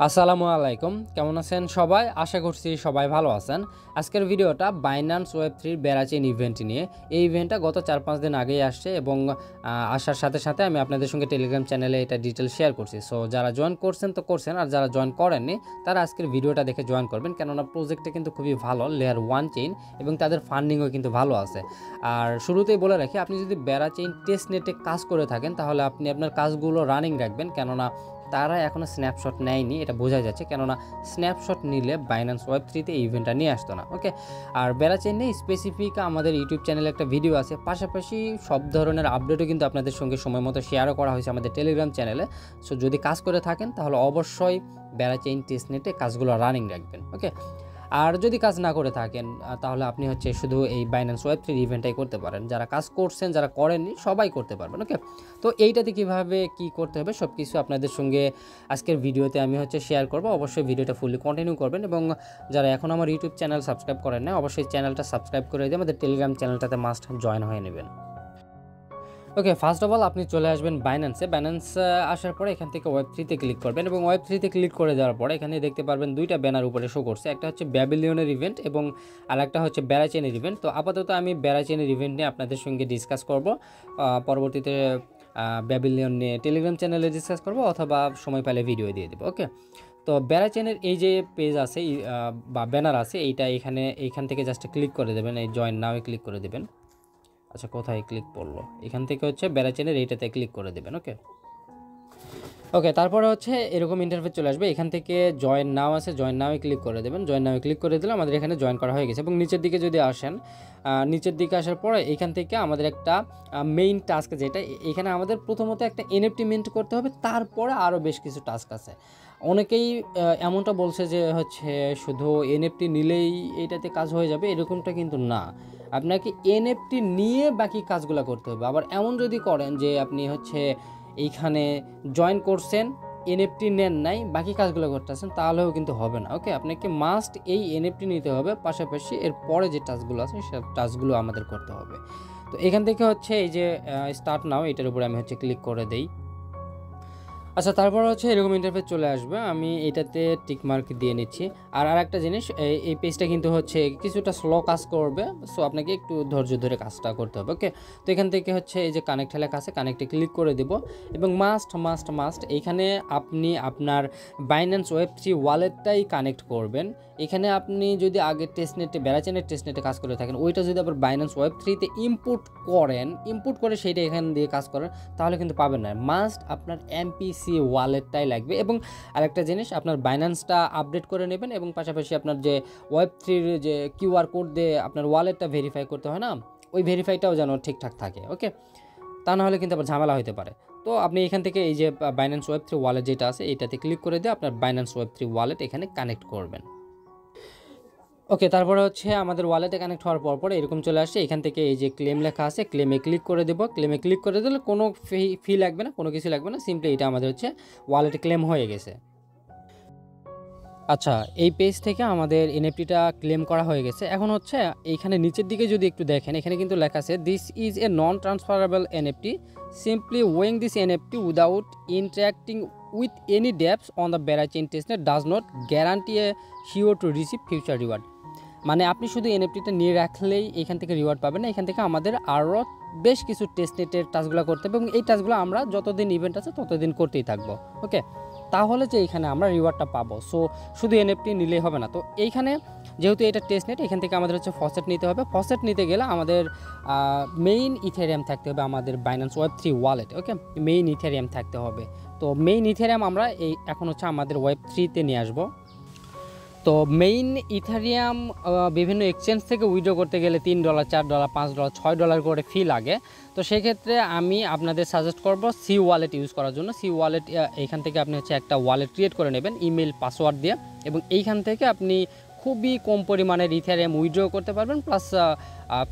আসসালামু আলাইকুম, কেমন আছেন সবাই? আশা করছি সবাই ভালো আছেন। আজকের ভিডিওটা বাইন্যান্স ওয়েব3 বেরাচেইন ইভেন্ট নিয়ে। এই ইভেন্টটা গত 4-5 দিন আগেই আসছে এবং আসার সাথে সাথে আমি আপনাদের সঙ্গে টেলিগ্রাম চ্যানেলে এটা ডিটেল শেয়ার করছি। সো যারা জয়েন করছেন তো করছেন, আর যারা জয়েন করেননি তারা আজকের ভিডিওটা দেখে জয়েন করবেন, কেননা প্রজেক্টটা কিন্তু খুবই ভালো, লেয়ার 1 চেইন এবং তাদের ফান্ডিংও কিন্তু ভালো আছে। আর শুরুতেই বলে রাখি, আপনি যদি বেরাচেইন টেস্ট নেটে কাজ করে থাকেন তাহলে আপনি আপনার কাজগুলো রানিং রাখবেন, কেননা তারা এখনও স্ন্যাপশট নেয়নি, এটা বোঝা যাচ্ছে, কেননা স্ন্যাপশট নিলে বাইন্যান্স ওয়েব3তে এই ইভেন্টটা নিয়ে আসতো না। ওকে, আর বেরাচেইন নিয়ে স্পেসিফিক আমাদের ইউটিউব চ্যানেলে একটা ভিডিও আছে, পাশাপাশি সব ধরনের আপডেটও কিন্তু আপনাদের সঙ্গে সময় মতো শেয়ারও করা হয়েছে আমাদের টেলিগ্রাম চ্যানেলে। সো যদি কাজ করে থাকেন তাহলে অবশ্যই বেরাচেইন টেস্টনেটে কাজগুলো রানিং রাখবেন। ওকে, আর যদি কাজ না করে থাকেন তাহলে আপনি শুধু এই বাইন্যান্স ওয়েব3 ইভেন্টটাই করতে পারেন। যারা কাজ করছেন, যারা করেননি, সবাই করতে পারবেন। ওকে, তো এইটাতে কিভাবে কি করতে হবে সব কিছু আপনাদের সঙ্গে আজকের ভিডিওতে আমি শেয়ার করব। অবশ্যই ভিডিওটা ফুললি কন্টিনিউ করবেন এবং যারা এখন আমার ইউটিউব চ্যানেল সাবস্ক্রাইব করেন না, অবশ্যই চ্যানেলটা সাবস্ক্রাইব করে দিয়ে আমাদের টেলিগ্রাম চ্যানেলটাতে মাস্ট জয়েন হয়ে নেবেন। ওকে, ফার্স্ট অফ অল আপনি চলে আসবেন বাইন্যান্সে। বাইন্যান্স আসার পরে এখান থেকে ওয়েব3তে ক্লিক করবেন এবং ওয়েব3তে ক্লিক করে দেওয়ার পরে এখানে দেখতে পারবেন দুইটা ব্যানার উপরে শো করছে, একটা হচ্ছে ব্যাবিলিয়নের ইভেন্ট এবং আরেকটা হচ্ছে বেরাচেইনের ইভেন্ট। তো আপাতত আমি বেরাচেইনের ইভেন্ট নিয়ে আপনাদের সঙ্গে ডিসকাস করব, পরবর্তীতে ব্যাবিলিয়ন নিয়ে টেলিগ্রাম চ্যানেলে ডিসকাস করব অথবা সময় পেলে ভিডিও দিয়ে দেবো। ওকে, তো বেরাচেইনের এই যে পেজ আছে বা ব্যানার আছে, এইখান থেকে জাস্ট ক্লিক করে দেবেন, এই জয়েন নাও ক্লিক করে দেবেন। আচ্ছা, কোথায় ক্লিক পড়লো? এখান থেকে বেরাচেইনের এইটাতে ক্লিক করে দেবেন। ওকে, তারপরে এরকম ইন্টারফেস চলে আসবে। এখান থেকে জয়েন নাও আছে, জয়েন নাও ক্লিক করে দেবেন। জয়েন নাও ক্লিক করে দিলে আমাদের এখানে জয়েন করা হয়ে গেছে এবং নিচের দিকে যদি আসেন, নিচের দিকে আসার পরে এখান থেকে আমাদের একটা মেইন টাস্ক, যেটা এখানে আমাদের প্রথমত একটা এনএফটি মিন্ট করতে হবে, তারপরে আরও বেশ কিছু টাস্ক আছে। অনেকেই এমনটা বলছে যে শুধু এনএফটি নিলেই এইটাতে কাজ হয়ে যাবে, এরকমটা কিন্তু না। আপনাকে এনএফটি নিয়ে বাকি কাজগুলো করতে হবে। আবার এমন যদি করেন যে আপনি এইখানে জয়েন করছেন, এনএফটি নেন নাই, বাকি কাজগুলো করতেছেন, তাহলেও কিন্তু হবে না। ওকে, আপনাকে মাস্ট এই এনএফটি নিতে হবে, পাশাপাশি এর পরে যে টাস্কগুলো আছে সে টাস্কগুলো আমাদের করতে হবে। তো এখান থেকে এই যে স্টার্ট নাও, এটার উপরে আমি ক্লিক করে দেই। আচ্ছা, তারপর এরকম ইন্টারফেস চলে আসবে, আমি এটাতে টিক মার্ক দিয়ে নিচ্ছি। আর একটা জিনিস, এই পেজটা কিন্তু কিছুটা স্লো কাজ করবে, সো আপনাকে একটু ধৈর্য ধরে কাজটা করতে হবে। ওকে, তো এখান থেকে এই যে কানেক্ট লেখা আছে, কানেক্টে ক্লিক করে দেব এবং মাস্ট এইখানে আপনি আপনার বাইন্যান্স ওয়েব3 ওয়ালেটটাই কানেক্ট করবেন। এখানে আপনি যদি আগে টেস্টনেটে বেরাচেইনের টেস্টনেটে কাজ করে থাকেন, ওইটা যদি আবার বাইন্যান্স ওয়েব3তে ইম্পোর্ট করে সেইটা এখান দিয়ে কাজ করেন, তাহলে কিন্তু পাবেন না। মাস্ট আপনার এমপিসি ওয়ালেটটাই লাগবে। এবং আরেকটা জিনিস, আপনার বাইন্যান্সটা আপডেট করে নেবেন এবং পাশাপাশি আপনার যে ওয়েব3-র যে কিউআর কোড দিয়ে আপনার ওয়ালেটটা ভেরিফাই করতে হয় না, ওই ভেরিফাইটাও যেন ঠিকঠাক থাকে। ওকে, তা না হলে কিন্তু আবার ঝামেলা হতে পারে। তো আপনি এখান থেকে এই যে বাইন্যান্স ওয়েব3 ওয়ালেট যেটা আছে, এটাতে ক্লিক করে দিয়ে আপনার বাইন্যান্স ওয়েব3 ওয়ালেট এখানে কানেক্ট করবেন। ওকে, তারপরে আমাদের ওয়ালেটে কানেক্ট হওয়ার পর এরকম চলে আসছে। এখান থেকে এই যে ক্লেম লেখা আছে, ক্লেমে ক্লিক করে দেবো। ক্লেমে ক্লিক করে দিলে কোনো ফি লাগবে না, কোনো কিছু লাগবে না, সিম্পলি এটা আমাদের ওয়ালেটে ক্লেম হয়ে গেছে। আচ্ছা, এই পেজ থেকে আমাদের এনএফটিটা ক্লেম করা হয়ে গেছে। এখন এইখানে নিচের দিকে যদি একটু দেখেন, এখানে কিন্তু লেখা আছে this is a non transferable NFT, simply owning this NFT without interacting with any dapps on the Berachain testnet does not guarantee a sure to receive future reward. মানে আপনি শুধু এনএফটিটা নিয়ে রাখলেই এখান থেকে রিওয়ার্ড পাবেন না, এখান থেকে আমাদের আরও বেশ কিছু টেস্টনেটের টাস্কগুলো করতে হবে এবং এই টাস্কগুলো আমরা যতদিন ইভেন্ট আছে ততদিন করতেই থাকবো। ওকে, তাহলে এখানে আমরা রিওয়ার্ডটা পাবো। সো শুধু এনএফটি নিলেই হবে না। তো এইখানে যেহেতু এটা টেস্টনেট, এখান থেকে আমাদের ফসেট নিতে হবে। ফসেট নিতে গেলে আমাদের মেইন ইথেরিয়াম থাকতে হবে, আমাদের বাইন্যান্স ওয়েব3 ওয়ালেট। ওকে, মেইন ইথেরিয়াম থাকতে হবে। তো মেইন ইথেরিয়াম আমরা এখন আমাদের ওয়েব3তে নিয়ে আসবো। তো মেইন ইথারিয়াম বিভিন্ন এক্সচেঞ্জ থেকে উইথড্র করতে গেলে $3, $4, $5, $6 করে ফি লাগে। তো সেক্ষেত্রে আমি আপনাদের সাজেস্ট করব সি ওয়ালেট ইউজ করার জন্য। সি ওয়ালেট, এইখান থেকে আপনি একটা ওয়ালেট ক্রিয়েট করে নেবেন ইমেল পাসওয়ার্ড দিয়ে এবং এইখান থেকে আপনি খুবই কম পরিমাণের ইথারিয়াম উইথড্র করতে পারবেন, প্লাস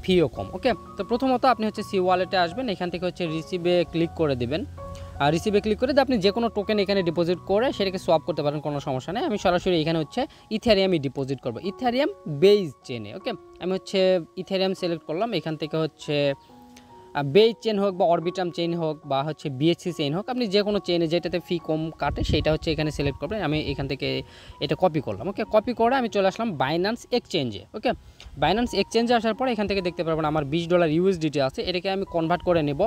ফিও কম। ওকে, তো প্রথমত আপনি সি ওয়ালেটে আসবেন, এখান থেকে রিসিভে ক্লিক করে দেবেন। আর রিসিভে ক্লিক করে আপনি যে কোনো টোকেন এখানে ডিপোজিট করে সেটাকে সোয়াপ করতে পারেন, কোনো সমস্যা নেই। আমি সরাসরি এখানে ইথেরিয়ামই ডিপোজিট করব, ইথেরিয়াম বেস চেনে। ওকে, আমি ইথেরিয়াম সিলেক্ট করলাম। এখান থেকে বেজ চেন হোক বা অরবিটাম চেইন হোক বা হচ্ছে বিএসসি চেইন হোক, আপনি যে কোনো চেইনে যেটাতে ফি কম কাটে সেইটা হচ্ছে এখানে সিলেক্ট করবেন। আমি এখান থেকে এটা কপি করলাম। ওকে, কপি করে আমি চলে আসলাম বাইন্যান্স এক্সচেঞ্জে। ওকে, বাইন্যান্স এক্সচেঞ্জে আসার পরে এখান থেকে দেখতে পারবেন আমার $20 ইউএসডিটি আছে, এটাকে আমি কনভার্ট করে নেব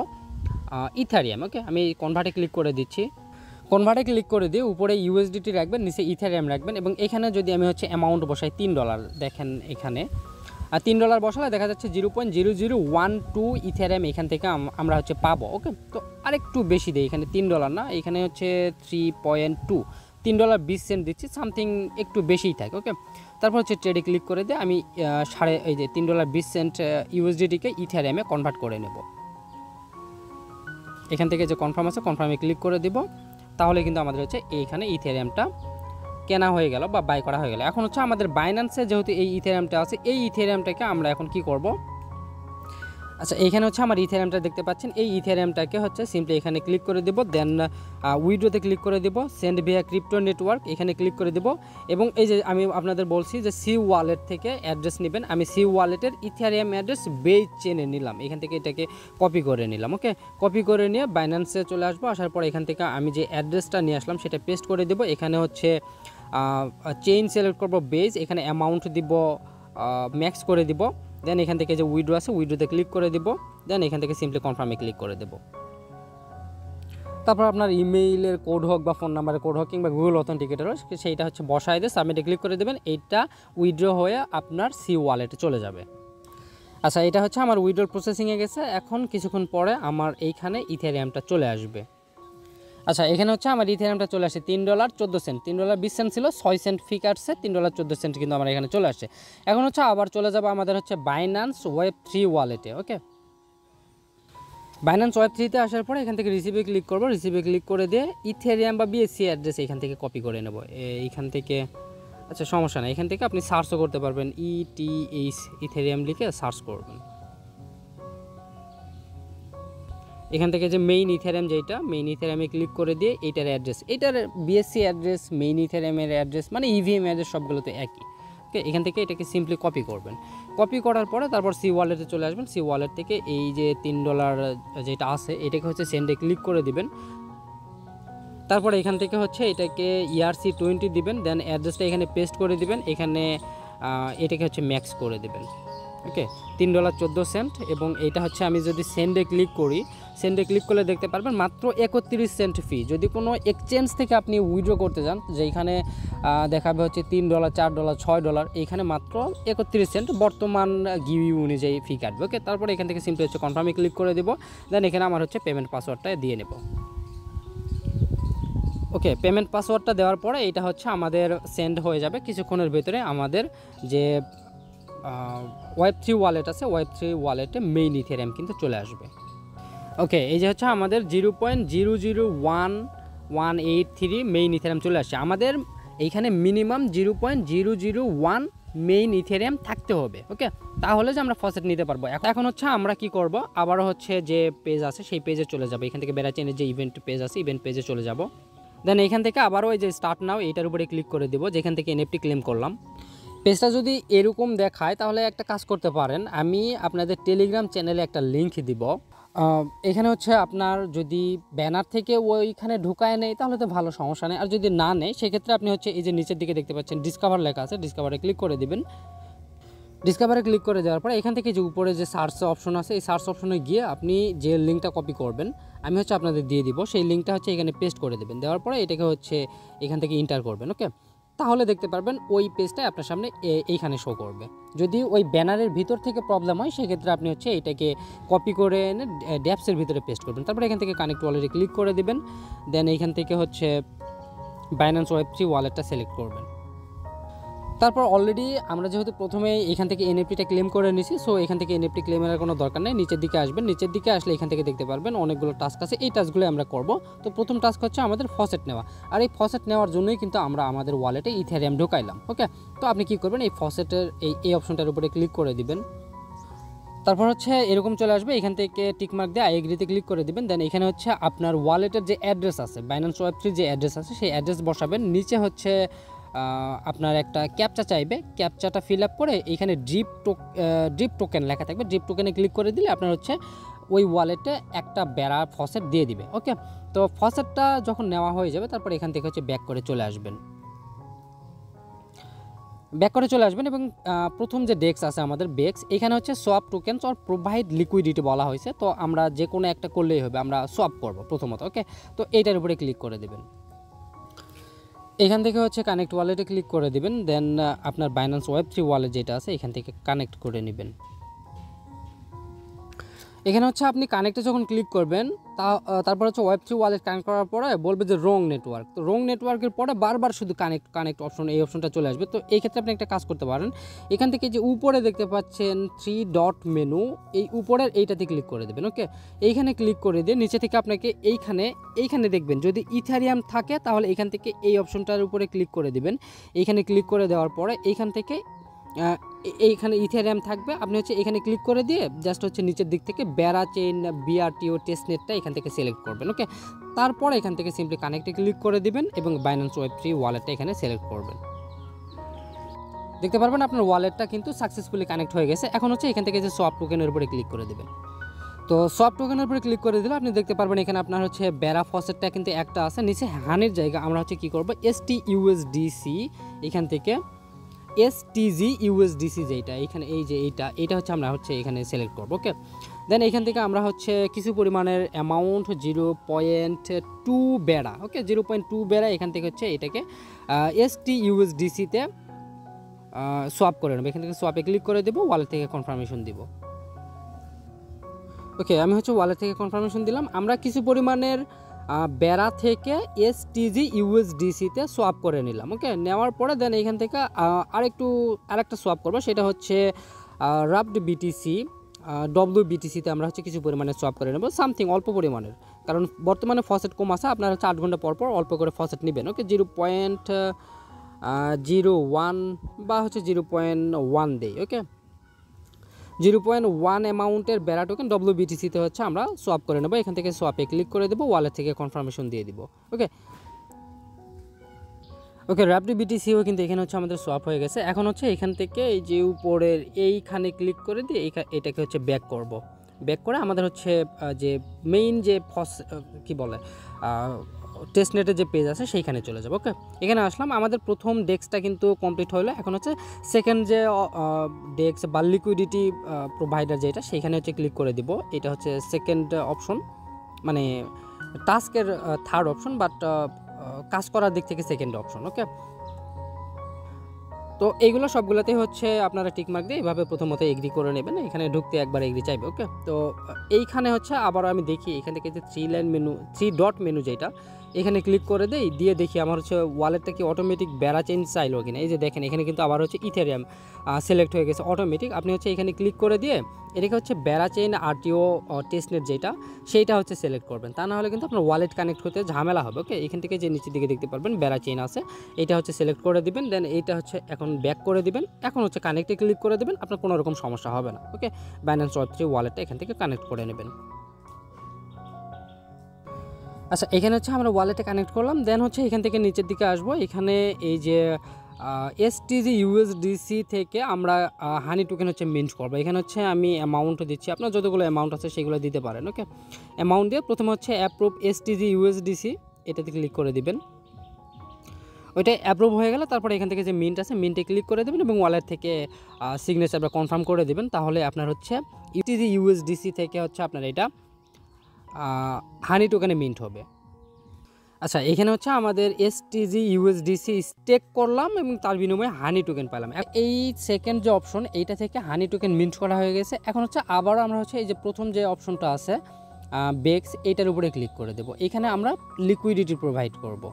ইথারিয়াম। ওকে, আমি কনভার্টে ক্লিক করে দিচ্ছি। কনভার্টে ক্লিক করে দিয়ে উপরে ইউএসডিটি রাখবেন, নিচে ইথারিয়াম রাখবেন এবং এখানে যদি আমি হচ্ছে অ্যামাউন্ট বসাই $3, দেখেন এখানে $3 বসালে দেখা যাচ্ছে 0.0012 ইথারিয়াম এখান থেকে আমরা হচ্ছে পাবো। ওকে, তো আরেকটু বেশি দেয়, এখানে $3 না, এখানে হচ্ছে 3.2, $3.20 দিচ্ছি, সামথিং একটু বেশিই থাকে। ওকে, তারপর হচ্ছে ট্রেডে ক্লিক করে দিয়ে আমি এই যে $3.20 ইউএসডিটিকে ইথারিয়ামে কনভার্ট করে নেব। এখান থেকে যে কনফার্ম আছে কনফার্মে ক্লিক করে দিব, তাহলে কিন্তু আমাদের হচ্ছে এইখানে ইথেরিয়ামটা কেনা হয়ে গেল বা বাই করা হয়ে গেল। এখন হচ্ছে আমাদের বাইন্যান্সে যেহেতু এই ইথেরিয়ামটা আছে, এই ইথেরিয়ামটাকে আমরা এখন কি করব, আচ্ছা এইখানে হচ্ছে আমার ইথেরিয়ামটা দেখতে পাচ্ছেন, এই ইথেরিয়ামটাকে হচ্ছে সিম্পলি এখানে ক্লিক করে দেব, দেন উইড্রোতে ক্লিক করে দেব, সেন্ড ভিয়া ক্রিপ্টো নেটওয়ার্ক এখানে ক্লিক করে দেব এবং এই যে আমি আপনাদের বলছি যে সি ওয়ালেট থেকে অ্যাড্রেস নেবেন, আমি সি ওয়ালেটের ইথেরিয়াম অ্যাড্রেস বেজ চেনে নিলাম, এখান থেকে এটাকে কপি করে নিলাম। ওকে, কপি করে নিয়ে বাইন্যান্সে চলে আসবো, আসার পর এখান থেকে আমি যে অ্যাড্রেসটা নিয়ে আসলাম সেটা পেস্ট করে দেব। এখানে হচ্ছে চেইন সিলেক্ট করব বেজ, এখানে অ্যামাউন্ট দিব ম্যাক্স করে দিব, দেন এখান থেকে যে উইড্রো আছে উইড্রোতে ক্লিক করে দেব, দেন এখান থেকে সিম্পলি কনফার্মে ক্লিক করে দেব। তারপর আপনার ইমেইলের কোড হোক বা ফোন নাম্বারের কোড হোক কিংবা গুগল অথেন্টিকেটর হোক সেইটা হচ্ছে বসায় দিয়ে সাবমিটে ক্লিক করে দেবেন, এইটা উইড্রো হয়ে আপনার সি ওয়ালেটে চলে যাবে। আচ্ছা, এটা হচ্ছে আমার উইড্রোর প্রসেসিংয়ে গেছে, এখন কিছুক্ষণ পরে আমার এইখানে ইথেরিয়ামটা চলে আসবে। আচ্ছা, এখানে হচ্ছে আমার ইথেরিয়ামটা চলে আসে $3.14, $3.20 ছিল, 6 সেন্ট ফি কাটছে, $3.14 কিন্তু আমার এখানে চলে আসছে। এখন হচ্ছে আবার চলে যাবো আমাদের হচ্ছে বাইন্যান্স Web3 ওয়ালেটে। ওকে, বাইন্যান্স Web3তে আসার পরে এখান থেকে রিসিভে ক্লিক করবো, রিসিভে ক্লিক করে দিয়ে ইথেরিয়াম বা বিএসসি অ্যাড্রেস এখান থেকে কপি করে নেব এইখান থেকে। আচ্ছা, সমস্যা না, এখান থেকে আপনি সার্চও করতে পারবেন, ইথেরিয়াম লিখে সার্চ করবেন। এখান থেকে যে মেইন ইথেরিয়াম, যেটা মেইন ইথেরিয়ামে ক্লিক করে দিয়ে এইটার অ্যাড্রেস, এইটার বিএসসি অ্যাড্রেস, মেইন ইথেরিয়ামের অ্যাড্রেস মানে ইভিএম অ্যাড্রেস সবগুলো তো একই। ওকে, এখান থেকে এটাকে সিম্পলি কপি করবেন, কপি করার পরে তারপর সি ওয়ালেটে চলে আসবেন, সি ওয়ালেট থেকে এই যে $3 যেটা আছে এটাকে হচ্ছে সেন্ডে ক্লিক করে দিবেন। তারপর এখান থেকে হচ্ছে এটাকে ERC20 দিবেন, দেন অ্যাড্রেসটা এখানে পেস্ট করে দিবেন, এখানে এটাকে হচ্ছে ম্যাক্স করে দিবেন। ওকে, $3.14 এবং এটা হচ্ছে আমি যদি সেন্ডে ক্লিক করি, সেন্ডে ক্লিক করলে দেখতে পারবেন মাত্র 31 সেন্ট ফি। যদি কোনো এক্সচেঞ্জ থেকে আপনি উইথড্র করতে যান, যেখানে দেখাবে হচ্ছে $3, $4, $6, এইখানে মাত্র 31 সেন্ট বর্তমান গিউ অনুযায়ী ফি কাটবে। ওকে, তারপরে এখান থেকে সিম্পলি হচ্ছে কনফার্মে ক্লিক করে দেবো, দেন এখানে আমার হচ্ছে পেমেন্ট পাসওয়ার্ডটা দিয়ে নেব। ওকে, পেমেন্ট পাসওয়ার্ডটা দেওয়ার পরে এটা হচ্ছে আমাদের সেন্ড হয়ে যাবে কিছুক্ষণের ভিতরে, আমাদের যে Web3 ওয়ালেট আছে Web3 ওয়ালেটে মেইন ইথেরিয়াম কিন্তু চলে আসবে। ওকে, এই যে হচ্ছে আমাদের 0.001183 মেইন ইথেরিয়াম চলে আসছে। আমাদের এইখানে মিনিমাম 0.001 মেইন ইথেরিয়াম থাকতে হবে। ওকে, তাহলে যে আমরা ফসেট নিতে পারবো। এখন হচ্ছে আমরা কি করব, আবারও হচ্ছে যে পেজ আছে সেই পেজে চলে যাবো, এখান থেকে বেড়াচেনের যে ইভেন্ট পেজ আছে ইভেন্ট পেজে চলে যাব, দেন এখান থেকে আবারও এই যে স্টার্ট নাও এইটার উপরে ক্লিক করে দেবো, যেখান থেকে এনএফটি ক্লেম করলাম। পেজটা যদি এরকম দেখায় তাহলে একটা কাজ করতে পারেন, আমি আপনাদের টেলিগ্রাম চ্যানেলে একটা লিঙ্ক দিব, এখানে হচ্ছে আপনার যদি ব্যানার থেকে ওইখানে ঢুকায় নেই তাহলে তো ভালো, সমস্যা নেই। আর যদি না নেই সেক্ষেত্রে আপনি হচ্ছে এই যে নিচের দিকে দেখতে পাচ্ছেন ডিসকভার লেখা আছে, ডিসকভারে ক্লিক করে দিবেন। ডিসকভারে ক্লিক করে দেওয়ার পরে এখান থেকে যে উপরে যে সার্চ অপশন আছে এই সার্চ অপশনে গিয়ে আপনি যে লিঙ্কটা কপি করবেন আমি হচ্ছে আপনাদের দিয়ে দিব, সেই লিঙ্কটা হচ্ছে এখানে পেস্ট করে দেবেন। দেওয়ার পরে এটাকে হচ্ছে এখান থেকে এন্টার করবেন। ওকে, তাহলে দেখতে পারবেন ওই পেজটাই আপনার সামনে এইখানে শো করবে। যদি ওই ব্যানারের ভিতর থেকে প্রবলেম হয় সেক্ষেত্রে আপনি হচ্ছে এটাকে কপি করে এনে ড্যাপসের ভিতরে পেস্ট করবেন। তারপরে এখান থেকে কানেক্ট ওয়ালেটে ক্লিক করে দেবেন, দেন এইখান থেকে হচ্ছে বাইন্যান্স Web3 ওয়ালেটটা সিলেক্ট করবেন। তারপর অলরেডি আমরা যেহেতু প্রথমে এখান থেকে এনএফটিটা ক্লেম করে নিছি, সো এখান থেকে এনএফটি ক্লেমের কোনো দরকার নেই। নিচের দিকে আসবেন, নিচের দিকে আসলে এখান থেকে দেখতে পারবেন অনেকগুলো টাস্ক আছে, এই টাস্কগুলো আমরা করব। তো প্রথম টাস্ক হচ্ছে আমাদের ফসেট নেওয়া, আর এই ফসেট নেওয়ার জন্যই কিন্তু আমরা আমাদের ওয়ালেটে ইথেরিয়াম ঢোকাইলাম। ওকে, তো আপনি কি করবেন, এই ফসেটের এই অপশনটার উপরে ক্লিক করে দিবেন। তারপর হচ্ছে এরকম চলে আসবে, এখান থেকে টিকমার্ক দিয়ে আই এগ্রিতে ক্লিক করে দিবেন। দেন এখানে হচ্ছে আপনার ওয়ালেটের যে অ্যাড্রেস আছে, বাইন্যান্স Web3 যে অ্যাড্রেস আছে সেই অ্যাড্রেস বসাবেন। নিচে হচ্ছে আপনার একটা ক্যাপচা চাইবে, ক্যাপচাটা ফিল আপ করে এখানে ড্রিপ টোকেন লেখা থাকবে, ড্রিপ টোকেনে ক্লিক করে দিলে আপনার হচ্ছে ওই ওয়ালেটে একটা বেড়া ফসেট দিয়ে দিবে। ওকে, তো ফসেটটা যখন নেওয়া হয়ে যাবে তারপর এখান থেকে হচ্ছে ব্যাক করে চলে আসবেন এবং প্রথম যে ডেক্স আছে আমাদের বেক্স, এখানে হচ্ছে swap tokens or provide liquidity বলা হয়েছে। তো আমরা যে কোনো একটা করলেই হবে, আমরা সোয়াপ করব প্রথমত। ওকে, তো এইটার উপরে ক্লিক করে দেবেন। এখান থেকে হচ্ছে কানেক্ট ওয়ালেটে ক্লিক করে দিবেন, দেন আপনার বাইন্যান্স ওয়েব3 ওয়ালেট যেটা আছে এখান থেকে কানেক্ট করে নেবেন। এখানে হচ্ছে আপনি কানেক্টে যখন ক্লিক করবেন তারপর হচ্ছে ওয়েব3 ওয়ালেট কানেক্ট করার পরে বলবে যে রং নেটওয়ার্ক। তো রং নেটওয়ার্কের পরে বারবার শুধু কানেক্ট অপশন, এই অপশনটা চলে আসবে। তো এই ক্ষেত্রে আপনি একটা কাজ করতে পারেন, এখান থেকে যে উপরে দেখতে পাচ্ছেন 3 ডট মেনু, এই উপরের এইটাতে ক্লিক করে দেবেন। ওকে, এইখানে ক্লিক করে দিয়ে নিচে থেকে আপনাকে এইখানে দেখবেন যদি ইথারিয়াম থাকে তাহলে এখান থেকে এই অপশনটার উপরে ক্লিক করে দিবেন। এইখানে ক্লিক করে দেওয়ার পরে এইখান থেকে এইখানে ইথেরিয়াম থাকবে, আপনি হচ্ছে এখানে ক্লিক করে দিয়ে জাস্ট হচ্ছে নিচের দিক থেকে বেড়া চেইন বিআরটিও টেস্টনেটটা এখান থেকে সিলেক্ট করবেন। ওকে, তারপর এখান থেকে সিম্পলি কানেক্টে ক্লিক করে দিবেন এবং বাইন্যান্স ওয়েব3 ওয়ালেটটা এখানে সিলেক্ট করবেন। দেখতে পারবেন আপনার ওয়ালেটটা কিন্তু সাকসেসফুলি কানেক্ট হয়ে গেছে। এখন হচ্ছে এখান থেকে যে সোয়াপ টোকেনের উপরে ক্লিক করে দেবেন। তো সোয়াপ টোকেনের উপরে ক্লিক করে দিলে আপনি দেখতে পারবেন এখানে আপনার হচ্ছে বেড়া ফসেটটা কিন্তু একটা আছে, নিচে হানির জায়গা আমরা হচ্ছে কী করবো, STUSDC এখান থেকে STG USDC যেটা এখানে এই যে এইটা হচ্ছে আমরা হচ্ছে এখানে সিলেক্ট করবো। ওকে, দেন এখান থেকে আমরা হচ্ছে কিছু পরিমাণের অ্যামাউন্ট 0.2 বেড়া, ওকে 0.2 বেড়া এখান থেকে হচ্ছে এটাকে STUSDC-তে সোয়াপ করে নেবো। এখান থেকে সোয়াপে ক্লিক করে দেবো, ওয়ালেট থেকে কনফার্মেশন দিব। ওকে, আমি হচ্ছে ওয়ালেট থেকে কনফার্মেশন দিলাম। আমরা কিছু পরিমাণের বেড়া থেকে STG USDC-তে সোয়াপ করে নিলাম। ওকে, নেওয়ার পরে দেন এখান থেকে আরেকটা সোয়াপ করবো, সেটা হচ্ছে রাফড BTC WBTC-তে আমরা হচ্ছে কিছু পরিমাণে সোয়াপ করে নেব, সামথিং অল্প পরিমাণের, কারণ বর্তমানে ফসেট কম আছে। আপনারা হচ্ছে 8 ঘন্টা পর অল্প করে ফসেট নেবেন। ওকে, 0.01 বা হচ্ছে 0.1 দেই। ওকে, 0.1 অ্যামাউন্টের বেড়া টোকেন WBTC-তে হচ্ছে আমরা সোয়াপ করে নেব। এখান থেকে সোয়াপে ক্লিক করে দেবো, ওয়ালেট থেকে কনফার্মেশন দিয়ে দিব। ওকে, রাফড BTCও কিন্তু এখানে হচ্ছে আমাদের সোয়াপ হয়ে গেছে। এখন হচ্ছে এখান থেকে এই যে উপরের এইখানে ক্লিক করে দিয়ে এটাকে হচ্ছে ব্যাক করে আমাদের হচ্ছে যে মেইন যে কি বলে টেস্টনেটের যে পেজ আছে সেইখানে চলে যাবো। ওকে, এখানে আসলাম, আমাদের প্রথম ডেস্কটা কিন্তু কমপ্লিট হলো। এখন হচ্ছে সেকেন্ড যে ডেস্ক বা লিকুইডিটি প্রোভাইডার যেটা, সেইখানে হচ্ছে ক্লিক করে দিব। এটা হচ্ছে সেকেন্ড অপশন, মানে টাস্কের থার্ড অপশন, বাট কাজ করার দিক থেকে সেকেন্ড অপশন। ওকে, তো এইগুলো সবগুলোতেই হচ্ছে আপনারা টিকমার্ক দিয়ে এইভাবে প্রথমত এগ্রি করে নেবেন। এখানে ঢুকতে একবার এগ্রি চাইবে। ওকে, তো এইখানে হচ্ছে আবার আমি দেখি এখান থেকে যে 3 ডট মেনু যেটা, এখানে ক্লিক করে দিয়ে দেখি আমার হচ্ছে ওয়ালেটটা কি অটোমেটিক বেড়া চেঞ্জ চাইলো কিনা। এই যে দেখেন এখানে কিন্তু আবার হচ্ছে ইথেরিয়াম সিলেক্ট হয়ে গেছে অটোমেটিক। আপনি হচ্ছে এখানে ক্লিক করে দিয়ে এটাকে হচ্ছে বেড়া চেইন RTO টেস্টনেট যেটা, সেইটা হচ্ছে সিলেক্ট করবেন, তা না হলে কিন্তু আপনার ওয়ালেট কানেক্ট হতে ঝামেলা হবে। ওকে, এখান থেকে যে নিচের দিকে দেখতে পারবেন বেড়া চেইন আছে, এটা হচ্ছে সিলেক্ট করে দিবেন। দেন এইটা হচ্ছে এখন ব্যাক করে দিবেন। এখন হচ্ছে কানেক্টে ক্লিক করে দেবেন, আপনার কোনো রকম সমস্যা হবে না। ওকে, বাইন্যান্স ওয়েব3 ওয়ালেটটা এখান থেকে কানেক্ট করে নেবেন। আচ্ছা, এখানে হচ্ছে আমরা ওয়ালেটে কানেক্ট করলাম। দেন হচ্ছে এখান থেকে নিচের দিকে আসবো, এখানে এই যে STG USDC থেকে আমরা হানি টোকেন হচ্ছে মিন্ট করবো। এখানে হচ্ছে আমি অ্যামাউন্ট দিচ্ছি, আপনার যতগুলো অ্যামাউন্ট আছে সেগুলো দিতে পারেন। ওকে, অ্যামাউন্ট দিয়ে প্রথমে হচ্ছে অ্যাপ্রুভ STG USDC এটাতে ক্লিক করে দিবেন। ওইটা অ্যাপ্রুভ হয়ে গেলে তারপরে এখান থেকে যে মিন্ট আছে মিন্টে ক্লিক করে দেবেন এবং ওয়ালেট থেকে সিগনেচার বা কনফার্ম করে দেবেন। তাহলে আপনার হচ্ছে STG USDC থেকে হচ্ছে আপনার এটা হানি টোকেনে মিন্ট হবে। আচ্ছা, এখানে হচ্ছে আমাদের STG USDC স্টেক করলাম এবং তার বিনিময়ে হানি টোকেন পেলাম। এই সেকেন্ড যে অপশন, এইটা থেকে হানি টোকেন মিন্ট করা হয়ে গেছে। এখন হচ্ছে আবারও আমরা হচ্ছে এই যে প্রথম যে অপশনটা আছে বেক্স, এইটার উপরে ক্লিক করে দেব। এখানে আমরা লিকুইডিটি প্রোভাইড করব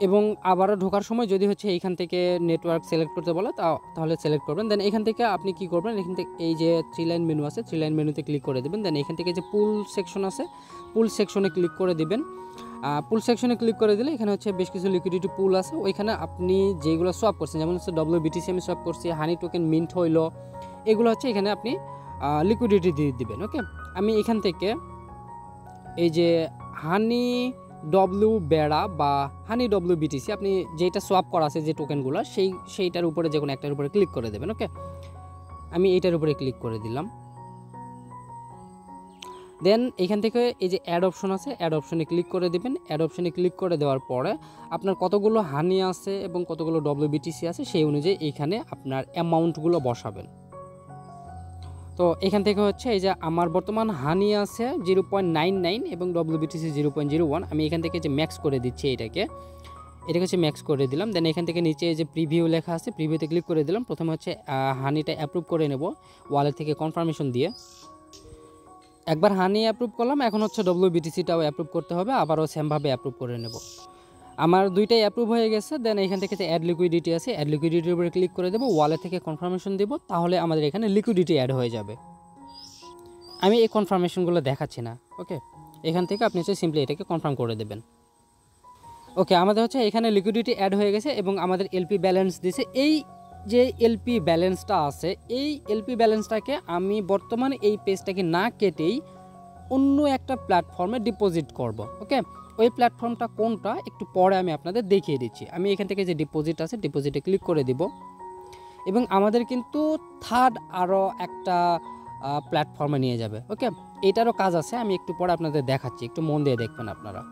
এবং আবারও ঢোকার সময় যদি হচ্ছে এইখান থেকে নেটওয়ার্ক সিলেক্ট করতে বলে তাহলে সিলেক্ট করবেন। দেন এখান থেকে আপনি কি করবেন, এখান থেকে এই যে 3 লাইন মেনু আছে, 3 লাইন মেনুতে ক্লিক করে দেবেন। দেন এখান থেকে যে পুল সেকশন আছে, পুল সেকশনে ক্লিক করে দিবেন। পুল সেকশনে ক্লিক করে দিলে এখানে হচ্ছে বেশ কিছু লিকুইডিটি পুল আছে, ওইখানে আপনি যেগুলো সোয়াপ করছেন, যেমন হচ্ছে WBTC আমি সোয়াপ করছি, হানি টোকেন মিন্ট হইলো, এগুলো হচ্ছে এখানে আপনি লিকুইডিটি দিয়ে দিবেন। ওকে, আমি এখান থেকে এই যে হানি বেড়া বা হানি WBTC আপনি যেটা সোয়াপ করা আছে যে টোকেনগুলো, সেইটার উপরে যে কোনো একটার উপরে ক্লিক করে দেবেন। ওকে, আমি এইটার উপরে ক্লিক করে দিলাম। দেন এখান থেকে এই যে অ্যাড অপশন আছে, অ্যাড অপশনে ক্লিক করে দেবেন। অ্যাড অপশনে ক্লিক করে দেওয়ার পরে আপনার কতগুলো হানি আছে এবং কতগুলো WBTC আছে সেই অনুযায়ী এইখানে আপনার অ্যামাউন্টগুলো বসাবেন। তো এখান থেকে হচ্ছে এই যে আমার বর্তমান হানি আছে 0.99 এবং WBTC 0.01। আমি এখান থেকে যে ম্যাক্স করে দিচ্ছি এটাকে হচ্ছে ম্যাক্স করে দিলাম। দেন এখান থেকে নিচে যে প্রিভিউ লেখা আছে, প্রিভিউতে ক্লিক করে দিলাম। প্রথমে হচ্ছে হানিটা অ্যাপ্রুভ করে নেব ওয়ালেট থেকে কনফার্মেশন দিয়ে। একবার হানি অ্যাপ্রুভ করলাম, এখন হচ্ছে WBTCটাও অ্যাপ্রুভ করতে হবে, আবারও সেমভাবে অ্যাপ্রুভ করে নেব। আমার দুইটাই অ্যাপ্রুভ হয়ে গেছে। দেন এখান থেকে যে অ্যাড লিকুইডিটি আছে, অ্যাড লিকুইডিটির উপরে ক্লিক করে দেবো, ওয়ালেট থেকে কনফার্মেশন দেব, তাহলে আমাদের এখানে লিকুইডিটি অ্যাড হয়ে যাবে। আমি এই কনফার্মেশনগুলো দেখাচ্ছি না, ওকে। এখান থেকে আপনি হচ্ছে সিম্পলি এটাকে কনফার্ম করে দেবেন। ওকে, আমাদের হচ্ছে এখানে লিকুইডিটি অ্যাড হয়ে গেছে এবং আমাদের এলপি ব্যালেন্স দিছে। এই যে এলপি ব্যালেন্সটা আছে, এই এলপি ব্যালেন্সটাকে আমি বর্তমানে এই পেজটাকে না কেটেই অন্য একটা প্ল্যাটফর্মে ডিপোজিট করব, ওকে। ওই প্ল্যাটফর্মটা কোনটা একটু পরে আমি আপনাদের দেখিয়ে দিচ্ছি। আমি এখান থেকে যে ডিপোজিট আছে, ডিপোজিটে ক্লিক করে দিব এবং আমাদের কিন্তু থার্ড আরও একটা প্ল্যাটফর্মে নিয়ে যাবে, ওকে। এটারও কাজ আছে, আমি একটু পরে আপনাদের দেখাচ্ছি, একটু মন দিয়ে দেখবেন আপনারা।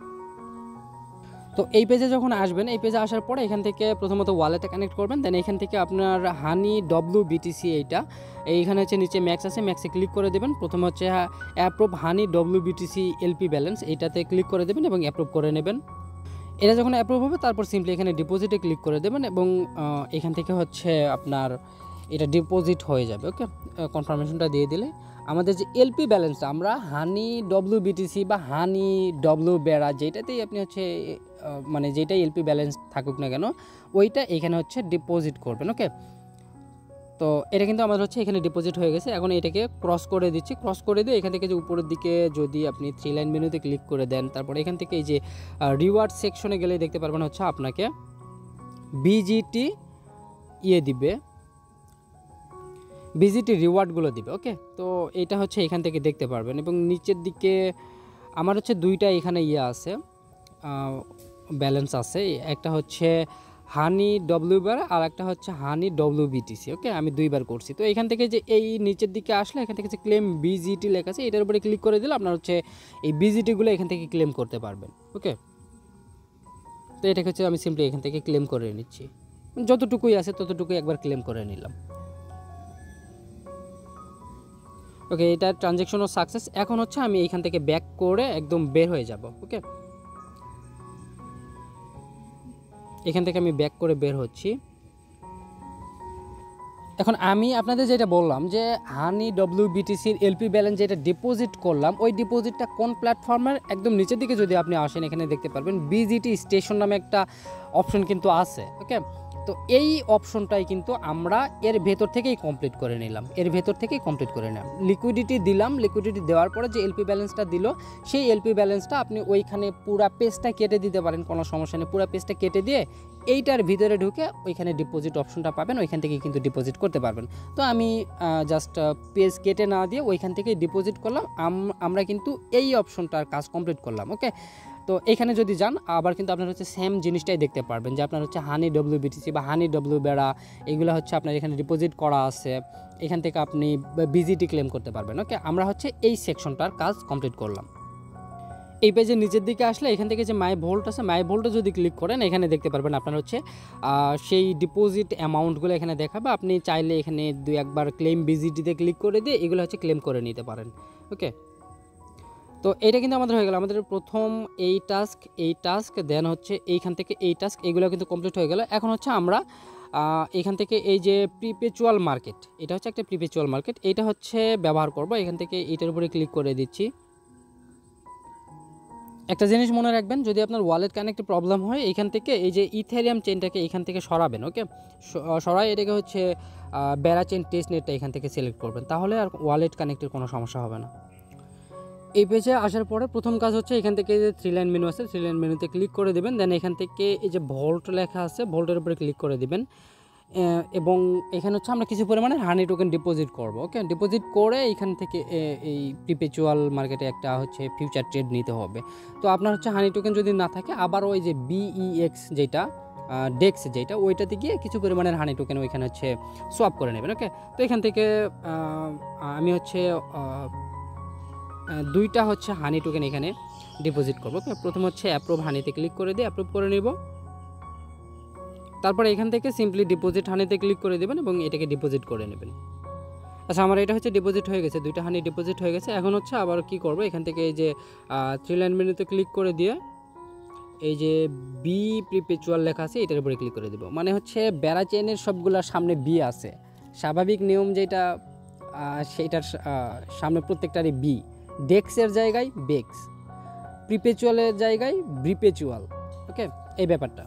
তো এই পেজে যখন আসবেন, এই পেজে আসার পরে এখান থেকে প্রথমত ওয়ালেটে কানেক্ট করবেন। দেন এখান থেকে আপনার হানি WBTC এইখানে হচ্ছে নিচে ম্যাক্স আছে, ম্যাক্সে ক্লিক করে দেবেন। প্রথমে হচ্ছে অ্যাপ্রুভ হানি WBTC এলপি ব্যালেন্স, এইটাতে ক্লিক করে দেবেন এবং অ্যাপ্রুভ করে নেবেন। এটা যখন অ্যাপ্রুভ হবে তারপর সিম্পলি এখানে ডিপোজিটে ক্লিক করে দেবেন এবং এখান থেকে হচ্ছে আপনার এটা ডিপোজিট হয়ে যাবে, ওকে। কনফার্মেশনটা দিয়ে দিলে আমাদের যে এলপি ব্যালেন্সটা আমরা হানি WBTC বা হানি বেড়া যেটাতেই আপনি হচ্ছে মানে যেটাই এলপি ব্যালেন্স থাকুক না কেন ওইটা এখানে হচ্ছে ডিপোজিট করবেন, ওকে। তো এটা কিন্তু আমাদের হচ্ছে এখানে ডিপোজিট হয়ে গেছে। এখন এটাকে ক্রস করে দিচ্ছি, ক্রস করে দিয়ে এখান থেকে যে উপরের দিকে যদি আপনি 3 লাইন মেনুতে ক্লিক করে দেন, তারপর এখান থেকে এই যে রিওয়ার্ড সেকশনে গেলে দেখতে পারবেন হচ্ছে আপনাকে BGT দিবে, BGT রিওয়ার্ডগুলো দিবে, ওকে। তো এটা হচ্ছে এখান থেকে দেখতে পারবেন এবং নিচের দিকে আমার হচ্ছে দুইটা এখানে আছে ব্যালেন্স আছে, একটা হচ্ছে হানি WBR আর একটা হচ্ছে হানি WBTC, ওকে। আমি দুইবার করছি। তো এখান থেকে যে এই নিচের দিকে আসলে এখান থেকে যে ক্লেম BGT লেখা আছে এটার উপরে ক্লিক করে দিলে আপনার হচ্ছে এই BGTগুলো এখান থেকে ক্লেম করতে পারবেন, ওকে। তো এটাকে হচ্ছে আমি সিম্পলি এখান থেকে ক্লেম করে নিচ্ছি, যতটুকুই আছে ততটুকুই একবার ক্লেম করে নিলাম, ওকে। এটা ট্রানজ্যাকশনও সাকসেস। এখন হচ্ছে আমি এইখান থেকে ব্যাক করে একদম বের হয়ে যাব, ওকে। এখান থেকে আমি ব্যাক করে বের হচ্ছি। এখন আমি আপনাদের যেটা বললাম যে হানি WBTCর এলপি ব্যালেন্স যেটা ডিপোজিট করলাম ওই ডিপোজিটটা কোন প্ল্যাটফর্মের, একদম নিচের দিকে যদি আপনি আসেন এখানে দেখতে পারবেন BGT স্টেশন নামে একটা অপশন কিন্তু আছে, ওকে। তো এই অপশনটাই কিন্তু আমরা এর ভেতর থেকেই কমপ্লিট করে নিলাম, লিকুইডিটি দিলাম। লিকুইডিটি দেওয়ার পরে যে এলপি ব্যালেন্সটা দিল সেই এলপি ব্যালেন্সটা আপনি ওইখানে পুরা পেজটা কেটে দিতে পারেন, কোনো সমস্যা নেই। পুরা পেজটা কেটে দিয়ে এইটার ভিতরে ঢুকে ওইখানে ডিপোজিট অপশনটা পাবেন, ওইখান থেকে কিন্তু ডিপোজিট করতে পারবেন। তো আমি জাস্ট পেজ কেটে না দিয়ে ওইখান থেকে ডিপোজিট করলাম। আমরা কিন্তু এই অপশনটার কাজ কমপ্লিট করলাম, ওকে। তো এখানে যদি যান আবার কিন্তু আপনার হচ্ছে সেম জিনিসটাই দেখতে পারবেন যে আপনার হচ্ছে হানি WBTC বা হানি বেড়া এগুলো হচ্ছে আপনার এখানে ডিপোজিট করা আছে, এখান থেকে আপনি BGT ক্লেম করতে পারবেন, ওকে। আমরা হচ্ছে এই সেকশনটার কাজ কমপ্লিট করলাম। এই পেজের নিচের দিকে আসলে এখান থেকে যে মাই ভোল্ট আছে, মাই ভোল্টে যদি ক্লিক করেন এখানে দেখতে পারবেন আপনার হচ্ছে সেই ডিপোজিট অ্যামাউন্টগুলো এখানে দেখাবে। আপনি চাইলে এখানে দুই একবার ক্লেম BGTতে ক্লিক করে দিয়ে এগুলো হচ্ছে ক্লেম করে নিতে পারেন, ওকে। তো এটা কিন্তু আমাদের হয়ে গেল, আমাদের প্রথম এই টাস্ক দেন হচ্ছে এইখান থেকে এই টাস্ক, এগুলো কিন্তু কমপ্লিট হয়ে গেল। এখন হচ্ছে আমরা এখান থেকে এই যে প্রিপেচুয়াল মার্কেট, এটা হচ্ছে একটা প্রিপেচুয়াল মার্কেট, এটা হচ্ছে ব্যবহার করব। এখান থেকে এইটার উপরে ক্লিক করে দিচ্ছি। একটা জিনিস মনে রাখবেন, যদি আপনার ওয়ালেট কানেক্টে প্রবলেম হয় এখান থেকে এই যে ইথেরিয়াম চেনটাকে এখান থেকে সরাবেন, ওকে। সরাই এটাকে হচ্ছে বেড়া চেন টেস্ট নেটটা এখান থেকে সিলেক্ট করবেন, তাহলে আর ওয়ালেট কানেক্টের কোনো সমস্যা হবে না। এই পেজে আসার পরে প্রথম কাজ হচ্ছে এখান থেকে যে 3 লাইন মেনু আছে 3 লাইন মেনুতে ক্লিক করে দেবেন। দেন এখান থেকে এই যে ভল্ট লেখা আছে ভল্টের উপরে ক্লিক করে দিবেন এবং এখানে হচ্ছে আমরা কিছু পরিমাণে হানি টোকেন ডিপোজিট করব, ওকে। ডিপোজিট করে এখান থেকে এই প্রিপেচুয়াল মার্কেটে একটা হচ্ছে ফিউচার ট্রেড নিতে হবে। তো আপনার হচ্ছে হানি টোকেন যদি না থাকে আবার ওই যে BEX যেটা ডেক্স যেটা ওইটাতে গিয়ে কিছু পরিমাণের হানি টোকেন ওইখানে হচ্ছে সোয়াপ করে নেবেন, ওকে। তো এখান থেকে আমি হচ্ছে দুইটা হচ্ছে হানি টোকেন এখানে ডিপোজিট করবো। প্রথম হচ্ছে অ্যাপ্রুভ হানিতে ক্লিক করে দিয়ে অ্যাপ্রুভ করে নেব। তারপর এখান থেকে সিম্পলি ডিপোজিট হানিতে ক্লিক করে দেবেন এবং এটাকে ডিপোজিট করে নেবেন। আচ্ছা, আমার এটা হচ্ছে ডিপোজিট হয়ে গেছে, দুইটা হানি ডিপোজিট হয়ে গেছে। এখন হচ্ছে আবার কি করব, এখান থেকে এই যে 3 লাইন মেনুতে ক্লিক করে দিয়ে এই যে বি প্রিপেচুয়াল লেখা আছে এটার উপরে ক্লিক করে দেব। মানে হচ্ছে বেড়া চেনের সবগুলোর সামনে বি আছে, স্বাভাবিক নিয়ম যেটা সেটার সামনে প্রত্যেকটারই বি। ডেক্সের জায়গায় বেক্স, প্রিপেচুয়ালের জায়গায় ব্রিপেচুয়াল। ওকে, এই ব্যাপারটা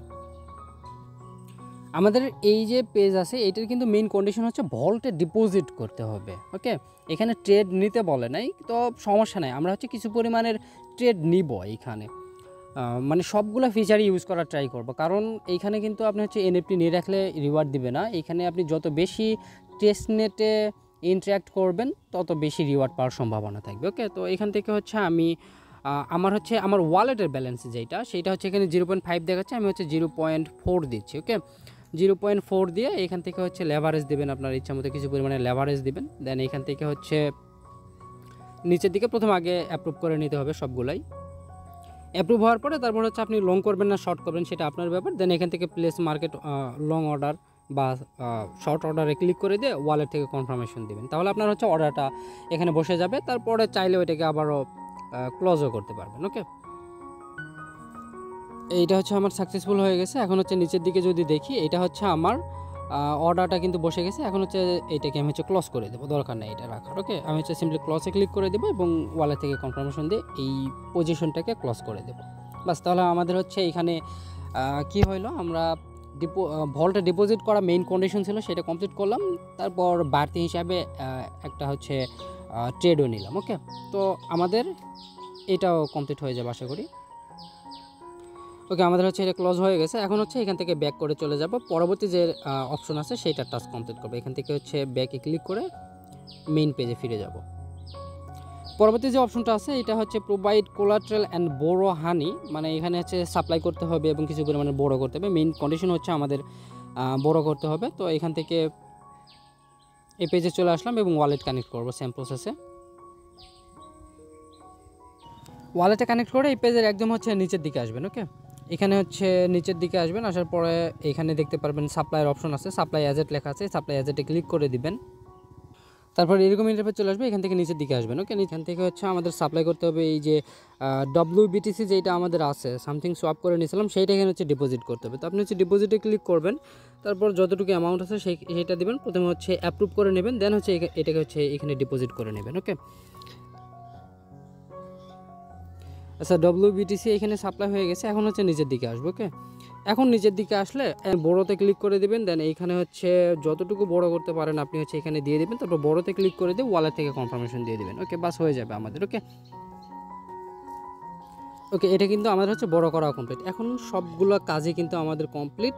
আমাদের এই যে পেজ আছে এটার কিন্তু মেইন কন্ডিশন হচ্ছে ভল্টে ডিপোজিট করতে হবে। ওকে, এখানে ট্রেড নিতে বলে নাই, তো সমস্যা নাই, আমরা হচ্ছে কিছু পরিমাণের ট্রেড নিব এইখানে। মানে সবগুলো ফিচার ইউজ করার ট্রাই করব, কারণ এইখানে কিন্তু আপনি হচ্ছে এনএফটি নিয়ে রাখলে রিওয়ার্ড দিবে না। এইখানে আপনি যত বেশি টেস্টনেটে ইন্টারাক্ট করবেন তত বেশি রিওয়ার্ড পাওয়ার সম্ভাবনা থাকবে। ওকে, তো এখান থেকে হচ্ছে আমি আমার ওয়ালেটের ব্যালেন্স যেটা সেটা হচ্ছে এখানে 0.5 দেখাচ্ছে, আমি হচ্ছে 0.4 দিচ্ছি। ওকে, 0.4 দিয়ে এখান থেকে হচ্ছে লেভারেজ দেবেন, আপনার ইচ্ছা মতো কিছু পরিমাণে লেভারেজ দেবেন। দেন এখান থেকে হচ্ছে নিচের দিকে প্রথম আগে অ্যাপ্রুভ করে নিতে হবে সবগুলাই। অ্যাপ্রুভ হওয়ার পরে তারপর হচ্ছে আপনি লং করবেন না শর্ট করবেন সেটা আপনার ব্যাপার। দেন এখান থেকে প্লেস মার্কেট লং অর্ডার বা শর্ট অর্ডারে ক্লিক করে দিয়ে ওয়ালেট থেকে কনফার্মেশন দেবেন, তাহলে আপনার হচ্ছে অর্ডারটা এখানে বসে যাবে। তারপরে চাইলে ওইটাকে আবারও ক্লোজও করতে পারবেন। ওকে, এইটা হচ্ছে আমার সাকসেসফুল হয়ে গেছে। এখন হচ্ছে নিচের দিকে যদি দেখি, এটা হচ্ছে আমার অর্ডারটা কিন্তু বসে গেছে। এখন হচ্ছে এইটাকে আমি হচ্ছে ক্লোজ করে দেবো, দরকার নেই এটা রাখার। ওকে, আমি হচ্ছে সিম্পলি ক্লোজে ক্লিক করে দেবো এবং ওয়ালেট থেকে কনফার্মেশন দিয়ে এই পজিশনটাকে ক্লোজ করে দেবো। বাস, তাহলে আমাদের হচ্ছে এখানে কি হইলো, আমরা ভল্টে ডিপোজিট করা মেইন কন্ডিশন ছিল সেটা কমপ্লিট করলাম। তারপর বাড়তি হিসাবে একটা হচ্ছে ট্রেডও নিলাম। ওকে, তো আমাদের এটাও কমপ্লিট হয়ে যাবে আশা করি। ওকে, আমাদের হচ্ছে এটা ক্লোজ হয়ে গেছে। এখন হচ্ছে এখান থেকে ব্যাক করে চলে যাব, পরবর্তী যে অপশন আছে সেইটার টাস্ক কমপ্লিট করবো। এখান থেকে হচ্ছে ব্যাকে ক্লিক করে মেইন পেজে ফিরে যাব। পরবর্তী যে অপশনটা আছে এটা হচ্ছে প্রোভাইড কোলাট্রাল অ্যান্ড বোরো হানি, মানে এখানে হচ্ছে সাপ্লাই করতে হবে এবং কিছু পরিমাণে বড়ো করতে হবে। মেইন কন্ডিশন হচ্ছে আমাদের বড়ো করতে হবে। তো এখান থেকে এই পেজে চলে আসলাম এবং ওয়ালেট কানেক্ট করবো সেম প্রসেসে। ওয়ালেটে কানেক্ট করে এই পেজের একদম হচ্ছে নিচের দিকে আসবেন। ওকে, এখানে হচ্ছে নিচের দিকে আসবেন, আসার পরে এখানে দেখতে পারবেন সাপ্লাইয়ের অপশন আছে, সাপ্লাই এজেন্ট লেখা আছে, সাপ্লাই এজেন্টে ক্লিক করে দিবেন। তারপর এরকম ইন্টারফেস চলে আসবে, এখান থেকে নিচের দিকে আসবেন। ওকে, এখান থেকে হচ্ছে আমাদের সাপ্লাই করতে হবে এই যে WBTC যেটা আমাদের আছে, সামথিং সোয়াপ করে নিয়েছিলাম, সেইটা এখানে হচ্ছে ডিপোজিট করতে হবে। তো আপনি হচ্ছে ডিপোজিটে ক্লিক করবেন, তারপর যতটুকু অ্যামাউন্ট আছে সেইটা দেবেন। প্রথমে হচ্ছে অ্যাপ্রুভ করে নেবেন, দেন হচ্ছে এটাকে হচ্ছে এখানে ডিপোজিট করে নেবেন। ওকে, আচ্ছা, WBTC এখানে সাপ্লাই হয়ে গেছে। এখন হচ্ছে নিচের দিকে আসবো। ওকে, এখন নিচের দিকে আসলে বড়োতে ক্লিক করে দেবেন। দেন এইখানে হচ্ছে যতটুকু বড় করতে পারেন আপনি হচ্ছে এখানে দিয়ে দেবেন। তারপর বড়োতে ক্লিক করে দিয়ে ওয়ালেট থেকে কনফার্মেশন দিয়ে দেবেন। ওকে, বাস হয়ে যাবে আমাদের। ওকে ওকে, এটা কিন্তু আমাদের হচ্ছে বড় করা কমপ্লিট। এখন সবগুলো কাজই কিন্তু আমাদের কমপ্লিট,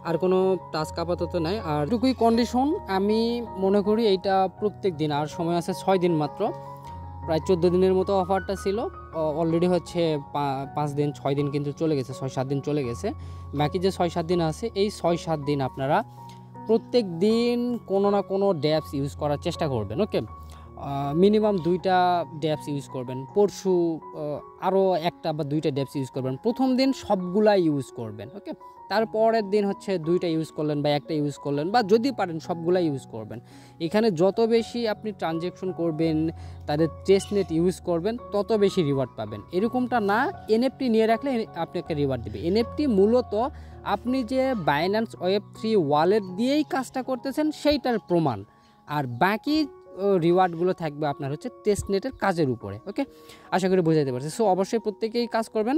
আর কোনো টাস্ক আপাতত নাই। আর টুকুই কন্ডিশন, আমি মনে করি এইটা প্রত্যেক দিন, আর সময় আছে 6 দিন মাত্র, প্রায় 14 দিনের মতো অফারটা ছিল। অলরেডি হচ্ছে 5 দিন 6 দিন কিন্তু চলে গেছে, 6-7 দিন চলে গেছে। বাকি যে 6-7 দিন আছে, এই 6-7 দিন আপনারা প্রত্যেক দিন কোনো না কোনো ড্যাপস ইউজ করার চেষ্টা করবেন। ওকে, মিনিমাম 2টা ড্যাপস ইউজ করবেন, পরশু আরও 1টা বা 2টা ড্যাপস ইউজ করবেন। প্রথম দিন সবগুলাই ইউজ করবেন। ওকে, তারপরের দিন হচ্ছে 2টা ইউজ করলেন বা 1টা ইউজ করলেন, বা যদি পারেন সবগুলাই ইউজ করবেন। এখানে যত বেশি আপনি ট্রানজ্যাকশন করবেন, তাদের টেস্টনেট ইউজ করবেন, তত বেশি রিওয়ার্ড পাবেন। এরকমটা না এনএফটি নিয়ে রাখলে আপনাকে রিওয়ার্ড দেবে। এনএফটি মূলত আপনি যে বাইন্যান্স Web3 ওয়ালেট দিয়েই কাজটা করতেছেন সেইটার প্রমাণ, আর বাকি রিওয়ার্ডগুলো থাকবে আপনার হচ্ছে টেস্টনেটের কাজের উপরে। ওকে, আশা করি বোঝাতে পারছি। সো অবশ্যই প্রত্যেকেই কাজ করবেন।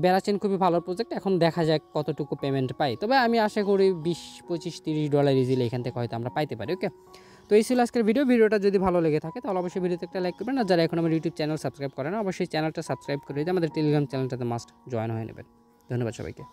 বেরাচেন খুবই ভালো প্রজেক্ট, এখন দেখা যাক কতটুকু পেমেন্ট পাই। তবে আমি আশা করি $20-25-30 ইজিলি এখান থেকে হয়তো আমরা পাইতে পারি। ওকে, তো এই ছিল আজকের ভিডিওটা যদি ভালো লেগে থাকে তাহলে অবশ্যই ভিডিওতে একটা লাইক করবেন। আর যারা এখন আমার ইউটিউব চ্যানেল সাবস্ক্রাইব করেন, অবশ্যই চ্যানেলটা সাবস্ক্রাইব করে দিয়ে আমাদের টেলিগ্রাম চ্যানেলটাতে মাস্ট জয়েন হয়ে নেবেন। ধন্যবাদ সবাইকে।